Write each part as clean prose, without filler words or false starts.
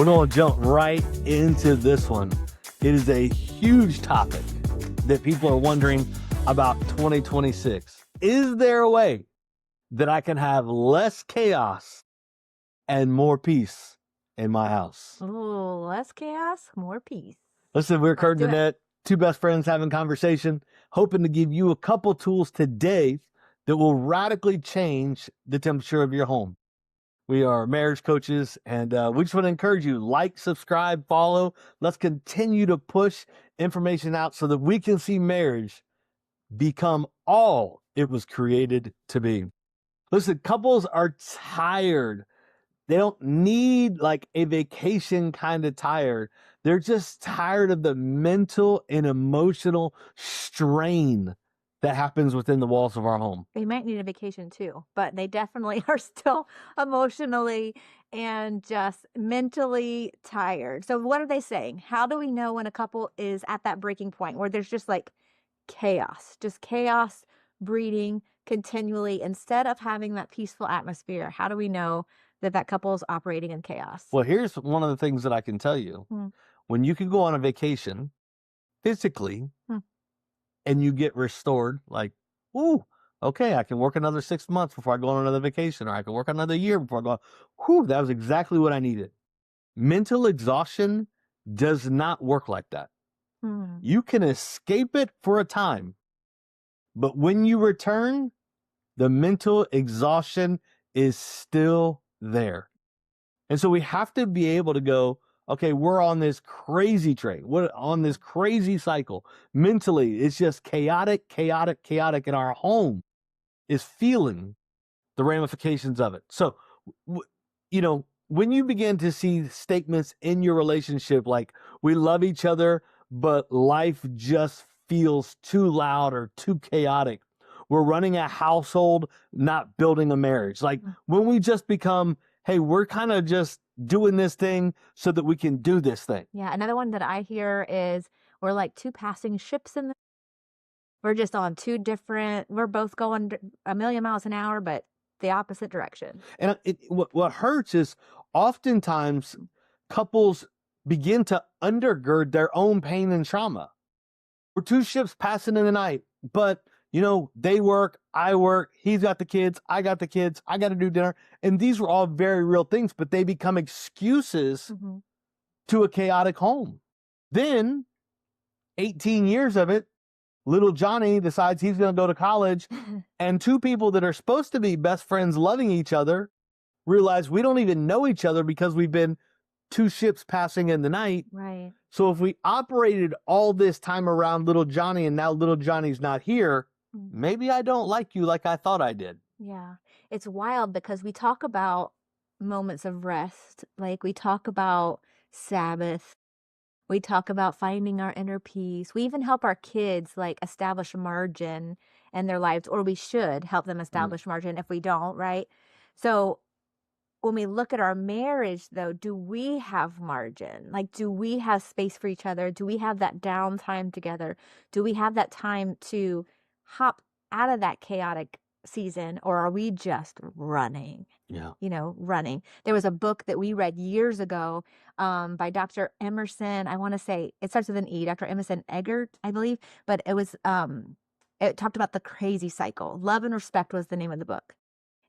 We're going to jump right into this one. It is a huge topic that people are wondering about 2026. Is there a way that I can have less chaos and more peace in my house? Ooh, less chaos, more peace. Listen, we're Kurt and do it. Denette, two best friends having conversation, hoping to give you a couple tools today that will radically change the temperature of your home. We are marriage coaches, and we just want to encourage you, like, subscribe, follow. Let's continue to push information out so that we can see marriage become all it was created to be. Listen, couples are tired. They don't need like a vacation kind of tired. They're just tired of the mental and emotional strain that happens within the walls of our home. They might need a vacation too, but they definitely are still emotionally and just mentally tired. So what are they saying? How do we know when a couple is at that breaking point where there's just like just chaos breeding continually instead of having that peaceful atmosphere? How do we know that that couple is operating in chaos? Well, here's one of the things that I can tell you. When you can go on a vacation physically and you get restored, like, ooh, okay, I can work another 6 months before I go on another vacation, or I can work another year before I go. Whew, that was exactly what I needed. Mental exhaustion does not work like that. You can escape it for a time, but when you return, the mental exhaustion is still there. And so we have to be able to go, okay, we're on this crazy train. We're on this crazy cycle. Mentally, it's just chaotic, and our home is feeling the ramifications of it. So, when you begin to see statements in your relationship like, we love each other, but life just feels too loud or too chaotic. We're running a household, not building a marriage. Like when we just become, hey, we're kind of just doing this thing so that we can do this thing. Yeah, another one that I hear is we're like two passing ships we're just on we're both going a million miles an hour, but the opposite direction. And what hurts is oftentimes couples begin to undergird their own pain and trauma. We're two ships passing in the night, but they work, I work, he's got the kids, I got the kids, I got to do dinner. And these were all very real things, but they become excuses to a chaotic home. Then 18 years of it, little Johnny decides he's going to go to college, and two people that are supposed to be best friends loving each other realize we don't even know each other because we've been two ships passing in the night. Right. So if we operated all this time around little Johnny and now little Johnny's not here, maybe I don't like you like I thought I did. Yeah. It's wild because we talk about moments of rest. Like we talk about Sabbath. We talk about finding our inner peace. We even help our kids like establish margin in their lives, or we should help them establish margin if we don't, right? So when we look at our marriage, though, do we have margin? Like, do we have space for each other? Do we have that downtime together? Do we have that time to hop out of that chaotic season, or are we just running? Yeah. Running. There was a book that we read years ago by Dr. Emerson. I want to say it starts with an E, Dr. Emerson Eggert, I believe, but it was, it talked about the crazy cycle. Love and Respect was the name of the book.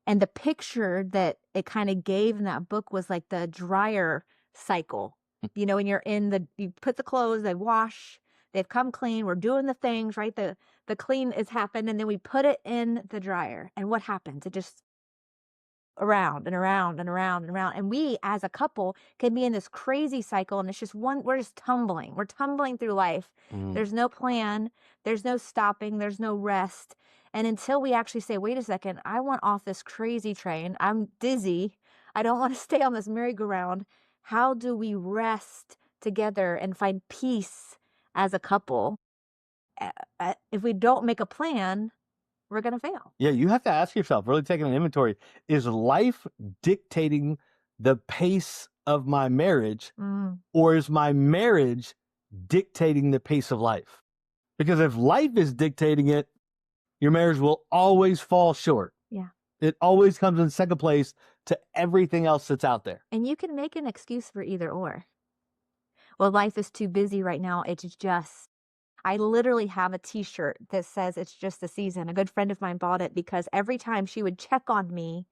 And the picture that it kind of gave in that book was like the dryer cycle. When you put the clothes, they wash, they've come clean, we're doing the things, right? The clean has happened, and then we put it in the dryer. And what happens? It just around and around and around and around. And we as a couple can be in this crazy cycle, and it's just we're just tumbling. We're tumbling through life. There's no plan, there's no stopping, there's no rest. And until we actually say, wait a second, I want off this crazy train. I'm dizzy. I don't want to stay on this merry-go-round. How do we rest together and find peace as a couple? If we don't make a plan, we're going to fail. Yeah, you have to ask yourself, really taking an inventory, is life dictating the pace of my marriage, or is my marriage dictating the pace of life? Because if life is dictating it, your marriage will always fall short. Yeah. It always comes in second place to everything else that's out there. And you can make an excuse for either or. Well, life is too busy right now. It's just, I literally have a t-shirt that says it's just the season. A good friend of mine bought it because every time she would check on me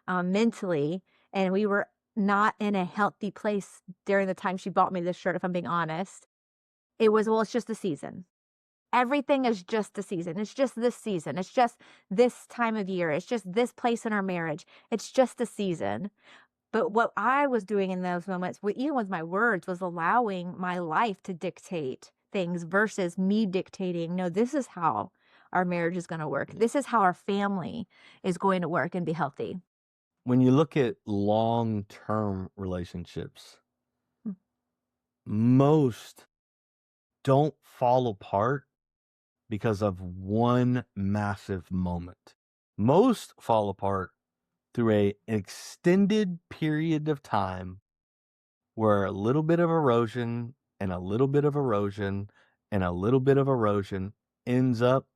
mentally, and we were not in a healthy place during the time she bought me this shirt, if I'm being honest, it was, well, it's just the season. Everything is just the season. It's just this season. It's just this time of year. It's just this place in our marriage. It's just a season. But what I was doing in those moments, even with my words, was allowing my life to dictate things versus me dictating, no, this is how our marriage is going to work. This is how our family is going to work and be healthy. When you look at long-term relationships, most don't fall apart because of one massive moment. Most fall apart through an extended period of time where a little bit of erosion and a little bit of erosion and a little bit of erosion ends up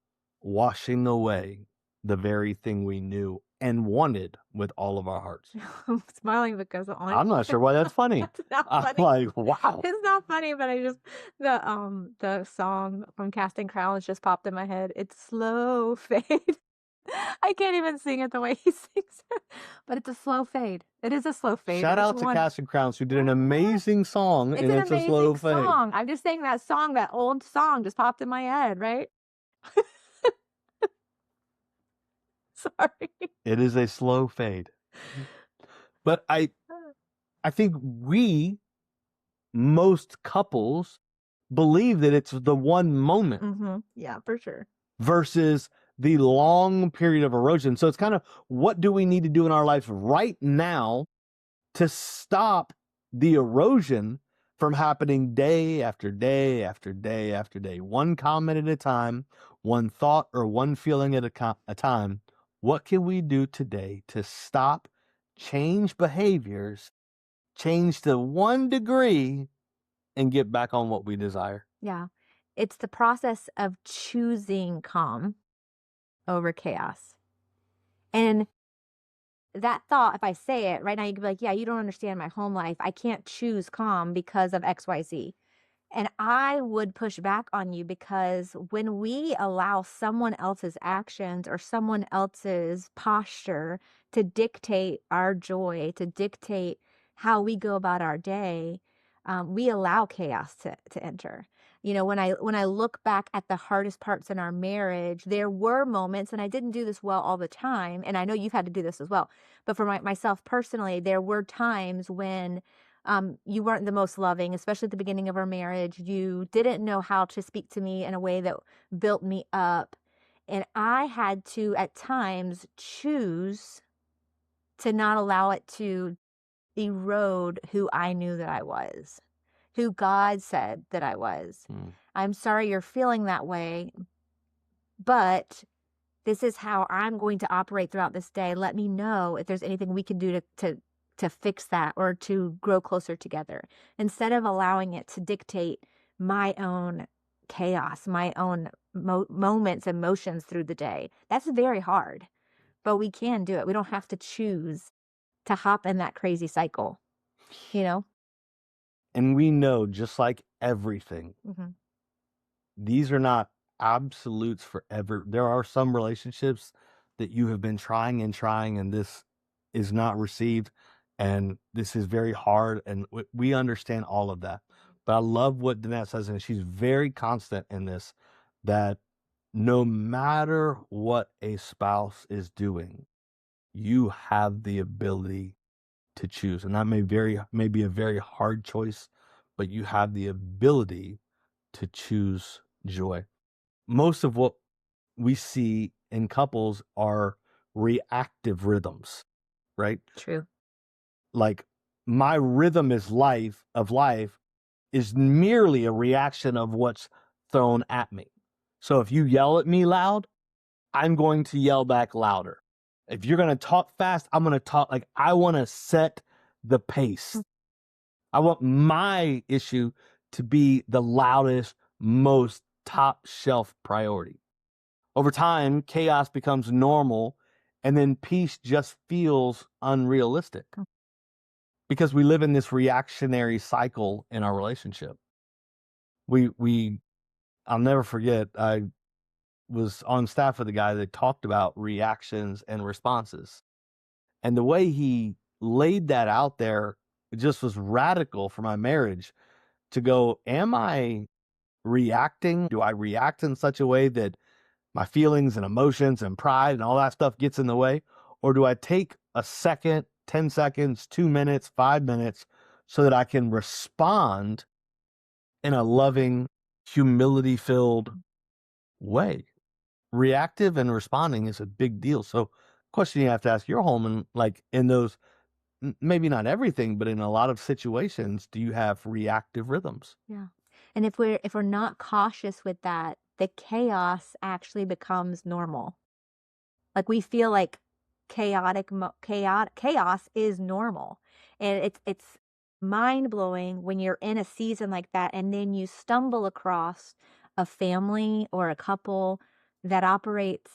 washing away the very thing we knew and wanted with all of our hearts. I'm smiling because I'm not sure why that's funny. That's not I'm funny. like, wow. It's not funny, but I just the song from Casting Crowns just popped in my head. It's slow fade. I can't even sing it the way he sings it, but it's a slow fade. It is a slow fade. Shout out to Kurt and Crowns, who did an amazing song, and it's a slow fade. Song. I'm just saying that song, that old song, just popped in my head, right? Sorry. It is a slow fade. But I think most couples believe that it's the one moment. Mm-hmm. Yeah, for sure. Versus the long period of erosion. So it's kind of, what do we need to do in our life right now to stop the erosion from happening day after day after day after day, one comment at a time, one thought or one feeling at a time? What can we do today to stop, change behaviors, change to 1 degree, and get back on what we desire? Yeah. It's the process of choosing calm over chaos. And that thought, if I say it right now, you could be like, yeah, you don't understand my home life. I can't choose calm because of XYZ. And I would push back on you, because when we allow someone else's actions or someone else's posture to dictate our joy, to dictate how we go about our day, we allow chaos to enter. You know, when I look back at the hardest parts in our marriage, there were moments, and I didn't do this well all the time, and I know you've had to do this as well, but for myself personally, there were times when you weren't the most loving, especially at the beginning of our marriage. You didn't know how to speak to me in a way that built me up. And I had to, at times, choose to not allow it to erode who I knew that I was, who God said that I was. I'm sorry you're feeling that way, but this is how I'm going to operate throughout this day. Let me know if there's anything we can do to fix that or to grow closer together, instead of allowing it to dictate my own chaos, my own moments, emotions through the day. That's very hard, but we can do it. We don't have to choose to hop in that crazy cycle, you know? And we know, just like everything, these are not absolutes forever. There are some relationships that you have been trying and this is not received. And this is very hard, and we understand all of that. But I love what Denette says, and she's very constant in this, that no matter what a spouse is doing, you have the ability to choose. And that may be a very hard choice, but you have the ability to choose joy. Most of what we see in couples are reactive rhythms, right? True. Like, my rhythm of life is merely a reaction of what's thrown at me. So if you yell at me loud, I'm going to yell back louder. If you're going to talk fast, I'm going to talk. Like, I want to set the pace. I want my issue to be the loudest, most top shelf priority. Over time, chaos becomes normal, And then peace just feels unrealistic because we live in this reactionary cycle in our relationship. I'll never forget, I was on staff with a guy that talked about reactions and responses. And the way he laid that out there, it just was radical for my marriage to go, am I reacting? Do I react in such a way that my feelings and emotions and pride and all that stuff gets in the way? Or do I take a second, 10 seconds, 2 minutes, 5 minutes so that I can respond in a loving, humility-filled way? Reactive and responding is a big deal. So question you have to ask your home, and like in those, maybe not everything, but in a lot of situations, do you have reactive rhythms? Yeah. And if we're not cautious with that, the chaos actually becomes normal. Like we feel like chaos is normal. And it's mind-blowing when you're in a season like that and then you stumble across a family or a couple that operates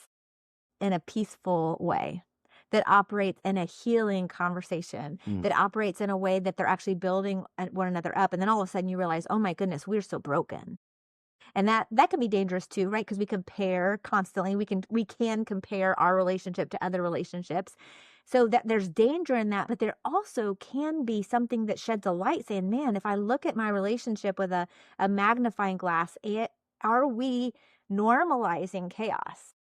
in a peaceful way, that operates in a healing conversation, that operates in a way that they're actually building one another up. And then all of a sudden you realize, oh my goodness, we're so broken. And that can be dangerous too, right? Because we compare constantly. We can compare our relationship to other relationships. So that there's danger in that, but there also can be something that sheds a light saying, man, if I look at my relationship with a magnifying glass, are we normalizing chaos?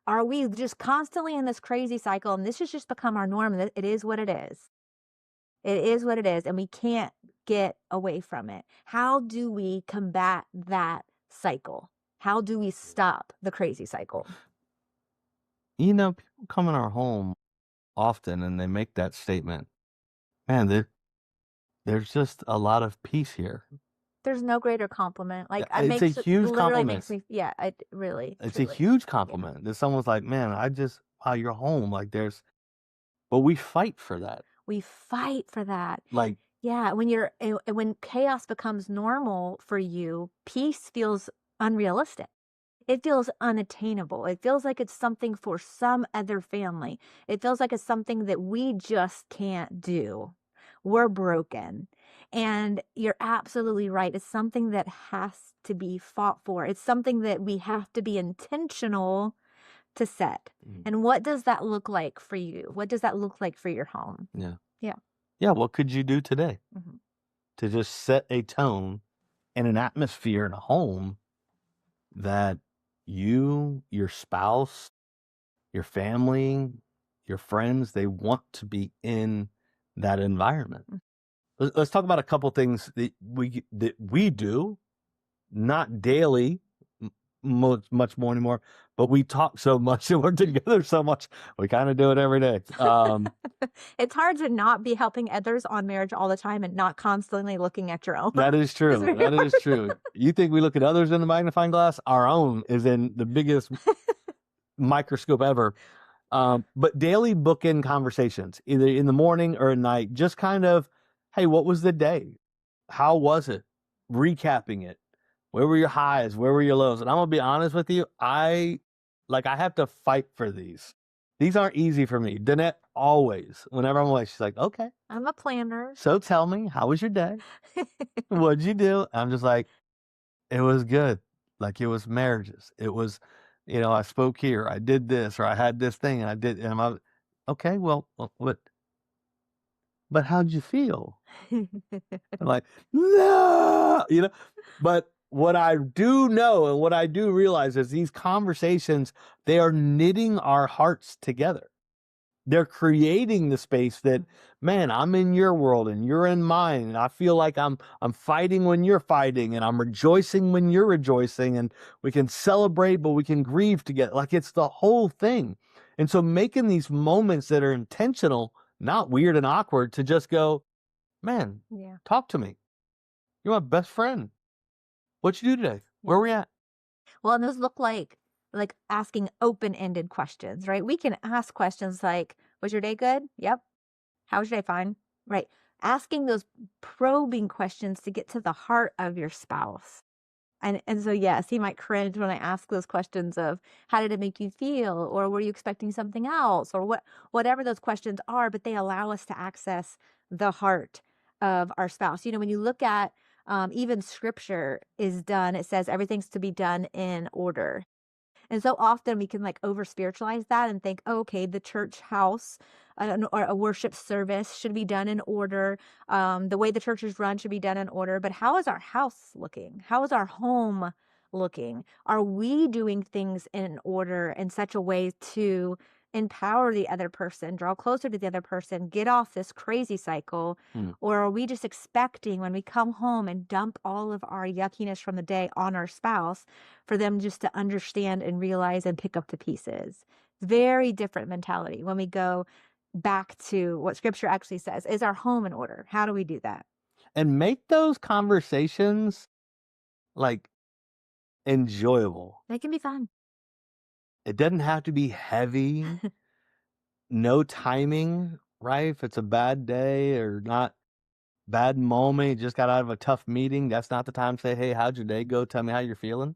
Are we just constantly in this crazy cycle and this has just become our norm? It is what it is. It is what it is, and we can't get away from it. How do we combat that cycle? How do we stop the crazy cycle? You know, people come in our home often and they make that statement, man, there's just a lot of peace here. There's no greater compliment. Like It's a huge literally compliment. makes me, yeah, it really, It's truly. a huge compliment that someone's like, man, wow, you're home. Like but we fight for that. We fight for that. Like, yeah, when chaos becomes normal for you, peace feels unrealistic. It feels unattainable. It feels like it's something for some other family. It feels like it's something that we just can't do. We're broken. And you're absolutely right. It's something that has to be fought for. It's something that we have to be intentional to set. And what does that look like for you? What does that look like for your home? yeah. Yeah. Yeah, what could you do today to just set a tone and an atmosphere in a home that you, your spouse, your family, your friends, they want to be in that environment? Let's talk about a couple things that we do, not daily, much more anymore, but we talk so much and we're together so much, we kind of do it every day. It's hard to not be helping others on marriage all the time and not constantly looking at your own. That is true. That is true. You think we look at others in the magnifying glass? Our own is in the biggest microscope ever. But daily bookend conversations, either in the morning or at night, just kind of, hey, what was the day? How was it? Recapping it. Where were your highs? Where were your lows? And I'm gonna be honest with you, I have to fight for these. These aren't easy for me. Danette always, whenever I'm away, she's like, okay, I'm a planner. so tell me, how was your day? What'd you do? I'm just like, it was good. Like, it was marriages. It was, I spoke here, I did this, or I had this thing, and I did, and I'm okay, well, but how'd you feel? I'm like, no, but what I do know and what I do realize is these conversations, they are knitting our hearts together. They're creating the space that, man, I'm in your world and you're in mine, and I feel like I'm fighting when you're fighting, and I'm rejoicing when you're rejoicing, and we can celebrate, but we can grieve together. Like, it's the whole thing. And so making these moments that are intentional, not weird and awkward, to just go, man, talk to me. You're my best friend. What'd you do today? Where are we at? Well, and those look like asking open-ended questions, right? We can ask questions like, was your day good? Yep. How was your day? Fine. Right. Asking those probing questions to get to the heart of your spouse. And so, yes, he might cringe when I ask those questions of how did it make you feel? Or were you expecting something else? Or whatever those questions are, but they allow us to access the heart of our spouse. You know, when you look at even scripture is done, it says everything's to be done in order. And so often we can like over spiritualize that and think, oh, okay, the church house or a worship service should be done in order. The way the church is run should be done in order. But how is our house looking? How is our home looking? Are we doing things in order in such a way to empower the other person, draw closer to the other person, get off this crazy cycle? Or are we just expecting when we come home and dump all of our yuckiness from the day on our spouse for them just to understand and realize and pick up the pieces? Very different mentality when we go back to what scripture actually says. Is our home in order? How do we do that? And make those conversations like enjoyable. They can be fun. It doesn't have to be heavy. No timing, right? If it's a bad day or not bad moment, you just got out of a tough meeting, that's not the time to say, hey, how'd your day go? Tell me how you're feeling.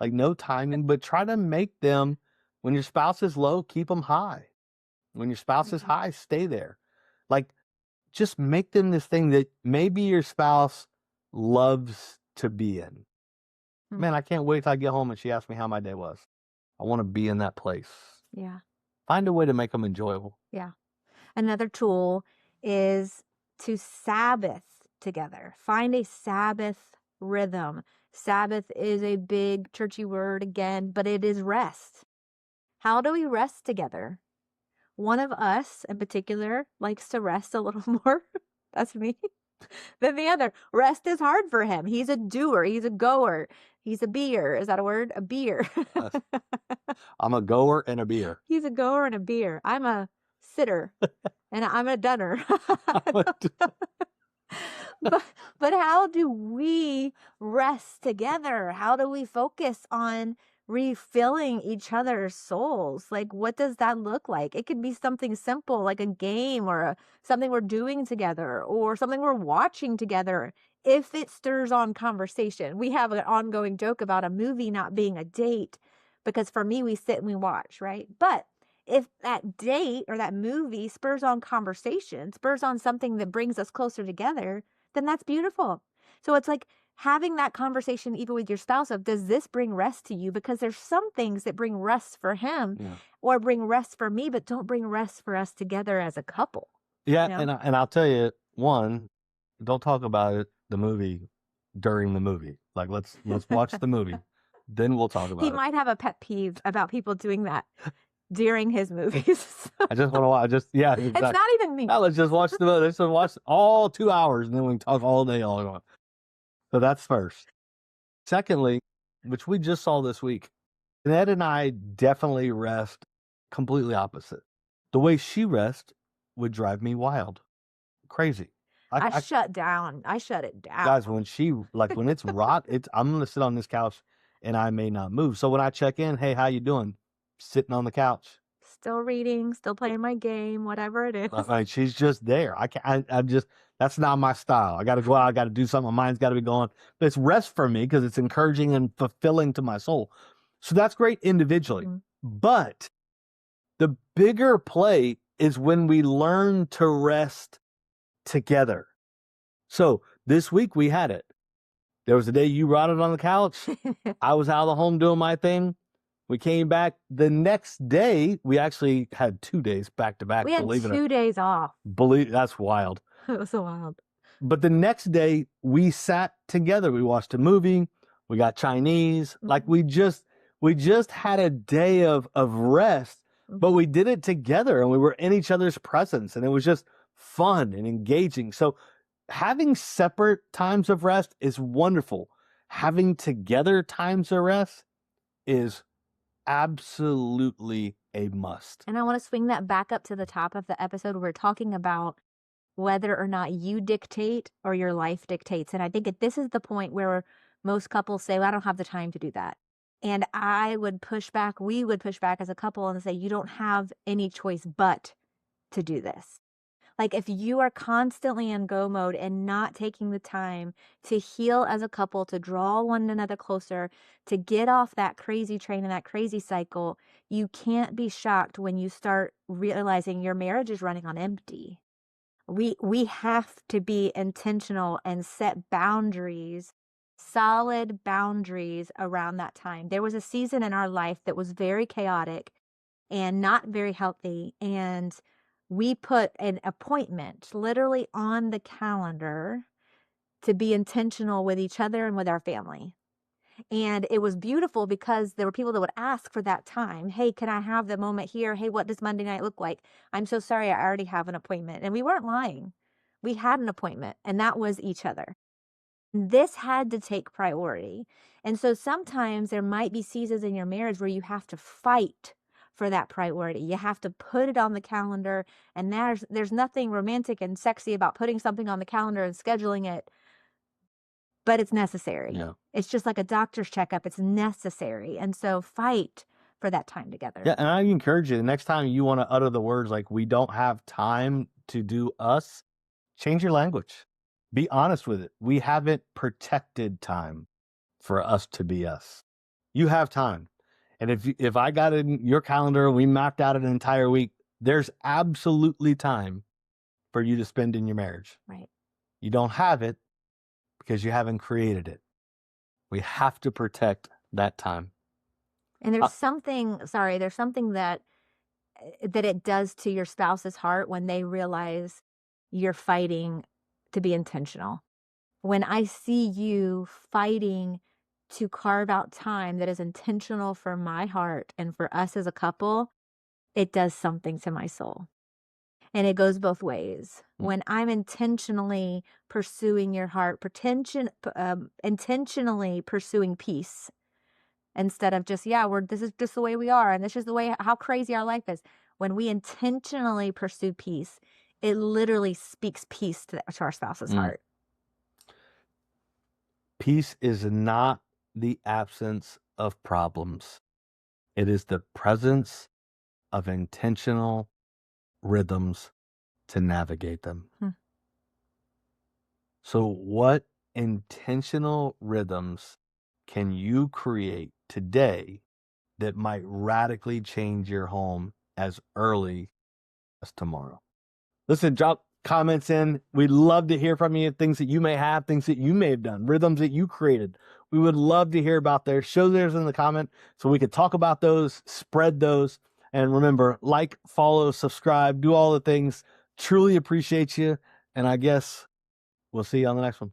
Like no timing, but try to make them, when your spouse is low, keep them high. When your spouse is high, stay there. Like just make them this thing that maybe your spouse loves to be in. Man, I can't wait till I get home and she asks me how my day was. I want to be in that place. Yeah. Find a way to make them enjoyable. Yeah. Another tool is to Sabbath together. Find a Sabbath rhythm. Sabbath is a big churchy word again, but it is rest. How do we rest together? One of us in particular likes to rest a little more. That's me. Than the other. Rest is hard for him. He's a doer. He's a goer. He's a beer. Is that a word? A beer. I'm a goer and a beer. He's a goer and a beer. I'm a sitter and I'm a dunner. But how do we rest together? How do we focus on refilling each other's souls? Like, what does that look like? It could be something simple like a game or something we're doing together or something we're watching together. If it stirs on conversation, we have an ongoing joke about a movie not being a date because for me, we sit and we watch, right? But if that date or that movie spurs on conversation, spurs on something that brings us closer together, then that's beautiful. So it's like having that conversation even with your spouse of, does this bring rest to you? Because there's some things that bring rest for him or bring rest for me, but don't bring rest for us together as a couple. Yeah, you know? and I'll tell you, one, don't talk about it, the movie during the movie. Like let's watch the movie, then we'll talk about it. He might have a pet peeve about people doing that during his movies. I just want to watch. Exactly. It's not even me. No, let's just watch let's just watch all 2 hours, and then we can talk all day long. So that's first. Secondly, which we just saw this week, Ned and I definitely rest completely opposite. The way she rests would drive me wild, crazy. I shut down. I shut it down. Guys, when it's I'm gonna sit on this couch and I may not move. So when I check in, hey, how you doing? Sitting on the couch. Still reading, still playing my game, whatever it is. Like she's just there. That's not my style. I got to go out. I got to do something. My mind's got to be going. But it's rest for me because it's encouraging and fulfilling to my soul. So that's great individually. But the bigger play is when we learn to rest together. So this week we had it. There was a day you rotted on the couch. I was out of the home doing my thing. We came back the next day. We actually had 2 days back to back. We had 2 days off. That's wild. It was so wild. But the next day we sat together. We watched a movie. We got Chinese. Like we just had a day of rest, but we did it together and we were in each other's presence and it was just fun and engaging. So having separate times of rest is wonderful. Having together times of rest is absolutely a must. And I want to swing that back up to the top of the episode. We're talking about whether or not you dictate or your life dictates. And I think this is the point where most couples say, well, I don't have the time to do that. And we would push back as a couple and say, you don't have any choice but to do this. Like if you are constantly in go mode and not taking the time to heal as a couple, to draw one another closer, to get off that crazy train and that crazy cycle, you can't be shocked when you start realizing your marriage is running on empty. We have to be intentional and set boundaries, solid boundaries around that time. There was a season in our life that was very chaotic and not very healthy, and we put an appointment literally on the calendar to be intentional with each other and with our family. And it was beautiful because there were people that would ask for that time. Hey, can I have the moment here? Hey, what does Monday night look like? I'm so sorry, I already have an appointment. And we weren't lying. We had an appointment, and that was each other. This had to take priority. And so sometimes there might be seasons in your marriage where you have to fight for that priority. You have to put it on the calendar, and there's nothing romantic and sexy about putting something on the calendar and scheduling it, but it's necessary. Yeah. It's just like a doctor's checkup. It's necessary. And so fight for that time together. Yeah, and I encourage you, the next time you want to utter the words like, we don't have time to do us, change your language. Be honest with it. We haven't protected time for us to be us. You have time. And if I got in your calendar and we mapped out an entire week, there's absolutely time for you to spend in your marriage. Right. You don't have it because you haven't created it. We have to protect that time. And there's something that it does to your spouse's heart when they realize you're fighting to be intentional. When I see you fighting to carve out time that is intentional for my heart and for us as a couple, it does something to my soul. And it goes both ways. When I'm intentionally pursuing your heart, intentionally pursuing peace, instead of just, this is just the way we are, and this is the way, how crazy our life is. When we intentionally pursue peace, it literally speaks peace to our spouse's heart. Peace is not the absence of problems. It is the presence of intentional rhythms to navigate them. So what intentional rhythms can you create today that might radically change your home as early as tomorrow? Listen, drop comments in. We'd love to hear from you, things that you may have, things that you may have done, rhythms that you created. We would love to hear about theirs. Show theirs in the comment so we could talk about those, spread those. And remember, like, follow, subscribe, do all the things. Truly appreciate you. And I guess we'll see you on the next one.